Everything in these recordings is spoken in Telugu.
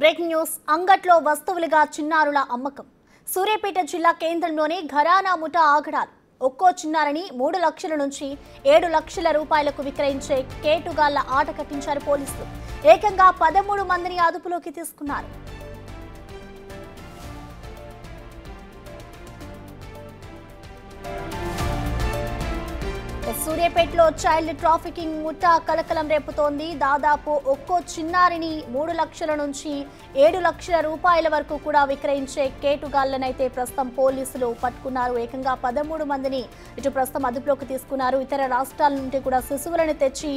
బ్రేకింగ్ న్యూస్ అంగట్లో వస్తువులుగా చిన్నారుల అమ్మకం. సూర్యాపేట జిల్లా కేంద్రంలోని ఘరానా ముఠా ఆగడాలు. ఒక్కో చిన్నారిని 3 లక్షల నుంచి 7 లక్షల రూపాయలకు విక్రయించే కేటుగాళ్ల ఆట కట్టించారు పోలీసులు. ఏకంగా 13 మందిని అదుపులోకి తీసుకున్నారు. సూర్యాపేటలో చైల్డ్ ట్రాఫికింగ్ ముఠా కలకలం రేపుతోంది. దాదాపు ఒక్కో చిన్నారిని 3 లక్షల నుంచి 7 లక్షల రూపాయల వరకు కూడా విక్రయించే కేటుగాళ్లనైతే ప్రస్తుతం పోలీసులు పట్టుకున్నారు. ఏకంగా 13 మందిని ఇటు ప్రస్తుతం అదుపులోకి తీసుకున్నారు. ఇతర రాష్ట్రాల నుండి కూడా శిశువులను తెచ్చి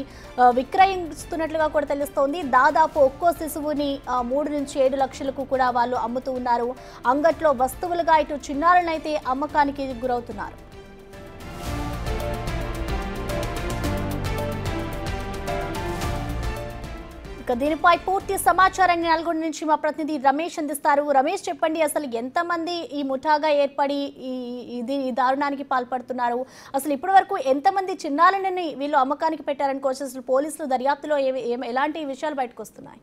విక్రయిస్తున్నట్లుగా కూడా తెలుస్తోంది. దాదాపు ఒక్కో శిశువుని 3 నుంచి 7 లక్షలకు కూడా వాళ్ళు అమ్ముతూ ఉన్నారు. అంగట్లో వస్తువులుగా ఇటు చిన్నారులనైతే అమ్మకానికి గురవుతున్నారు. దీనిపై పూర్తి సమాచారాన్ని నల్గొండ నుంచి మా ప్రతినిధి రమేష్ అందిస్తారు. రమేష్, చెప్పండి, అసలు ఎంతమంది ఈ ముఠాగా ఏర్పడి ఈ దారుణానికి పాల్పడుతున్నారు? అసలు ఇప్పటి వరకు ఎంతమంది చిన్నారులని వీళ్ళు అమ్మకానికి పెట్టారనుకోవచ్చు? అసలు పోలీసులు దర్యాప్తులో ఎలాంటి విషయాలు బయటకు వస్తున్నాయి?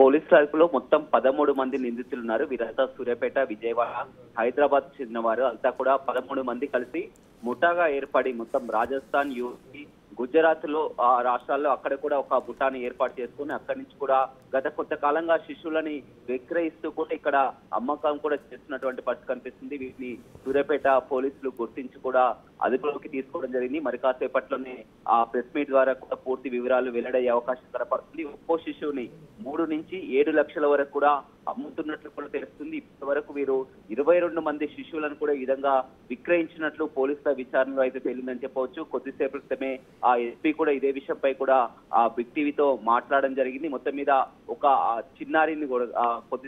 పోలీసు అదుపులో మొత్తం 13 మంది నిందితులు ఉన్నారు. వీరంతా సూర్యాపేట, విజయవాడ, హైదరాబాద్ చెందినవారు. అంతా కూడా 13 మంది కలిసి ముఠాగా ఏర్పడి మొత్తం రాజస్థాన్, యూపీ, గుజరాత్ లో ఆ రాష్ట్రాల్లో అక్కడ కూడా ఒక ముఠాని ఏర్పాటు చేసుకుని అక్కడి నుంచి కూడా గత కొంతకాలంగా శిశువులని విక్రయిస్తూ కూడా ఇక్కడ అమ్మకం కూడా చేస్తున్నటువంటి పరిస్థితి కనిపిస్తుంది. వీటిని సూర్యాపేట పోలీసులు గుర్తించి కూడా అదుపులోకి తీసుకోవడం జరిగింది. మరి కాసేపట్లోనే ఆ ప్రెస్ మీట్ ద్వారా కూడా పూర్తి వివరాలు వెల్లడయ్యే అవకాశం కనపడుతుంది. ఒక్కో శిశువుని 3 నుంచి 7 లక్షల వరకు కూడా అమ్ముతున్నట్లు కూడా తెలుస్తుంది. ఇప్పటి వరకు వీరు 22 మంది శిశువులను కూడా ఈ విధంగా విక్రయించినట్లు పోలీసుల విచారణలో అయితే తేలిందని చెప్పవచ్చు. కొద్దిసేపు క్రితమే ఆ ఎస్పీ కూడా ఇదే విషయంపై కూడా ఆ బిగ్ టీవీతో మాట్లాడడం జరిగింది. మొత్తం మీద ఒక చిన్నారిని కూడా ఒక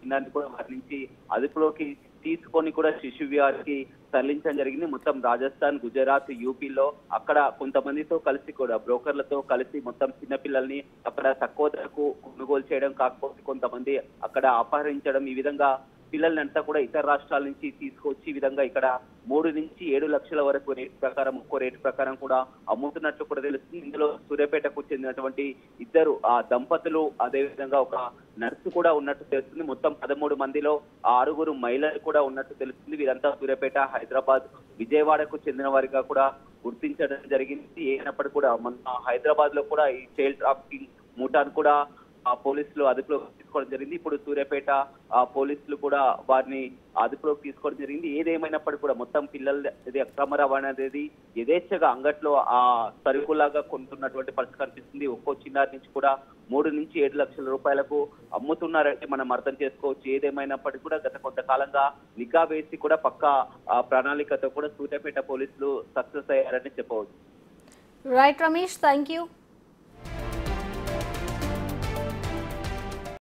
చిన్నారిని కూడా వారి నుంచి అదుపులోకి తీసుకొని కూడా శిశు విహారికి తరలించడం జరిగింది. మొత్తం రాజస్థాన్, గుజరాత్, యూపీలో అక్కడ కొంతమందితో కలిసి కూడా బ్రోకర్లతో కలిసి మొత్తం చిన్నపిల్లల్ని అక్కడ తక్కువ ధరకు కొనుగోలు చేయడం, కాకపోతే కొంతమంది అక్కడ అపహరించడం, ఈ విధంగా పిల్లల్ని అంతా కూడా ఇతర రాష్ట్రాల నుంచి తీసుకొచ్చి ఈ విధంగా ఇక్కడ 3 నుంచి 7 లక్షల వరకు రేటు ప్రకారం, ఒక్కో రేటు ప్రకారం కూడా అమ్ముతున్నట్లు కూడా తెలుస్తుంది. ఇందులో సూర్యాపేటకు చెందినటువంటి ఇద్దరు దంపతులు, అదేవిధంగా ఒక నర్సు కూడా ఉన్నట్టు తెలుస్తుంది. మొత్తం 13 మందిలో 6 మహిళలు కూడా ఉన్నట్టు తెలుస్తుంది. వీరంతా సూర్యాపేట, హైదరాబాద్, విజయవాడకు చెందిన వారిగా కూడా గుర్తించడం జరిగింది. అయినప్పటికీ కూడా మన హైదరాబాద్ లో కూడా ఈ చైల్డ్ ట్రాఫికింగ్ ముఠాను కూడా పోలీసులు అదుపులోకి తీసుకోవడం జరిగింది. ఇప్పుడు సూర్యాపేట పోలీసులు కూడా వారిని అదుపులోకి తీసుకోవడం జరిగింది. ఏదేమైనప్పటికీ కూడా మొత్తం పిల్లలది అక్రమ రవాణా అనేది యథేచ్ఛగా అంగట్లో సరుకులాగా కొంటున్నటువంటి పరిస్థితి కనిపిస్తుంది. ఒక్కో చిన్నారి నుంచి కూడా 3 నుంచి 7 లక్షల రూపాయలకు అమ్ముతున్నారంటే మనం అర్థం చేసుకోవచ్చు. ఏదేమైనప్పటికీ కూడా గత కొంతకాలంగా నిఘా వేసి కూడా పక్కా ప్రణాళికతో కూడా సూర్యాపేట పోలీసులు సక్సెస్ అయ్యారని చెప్పవచ్చు. Right Ramesh, thank you.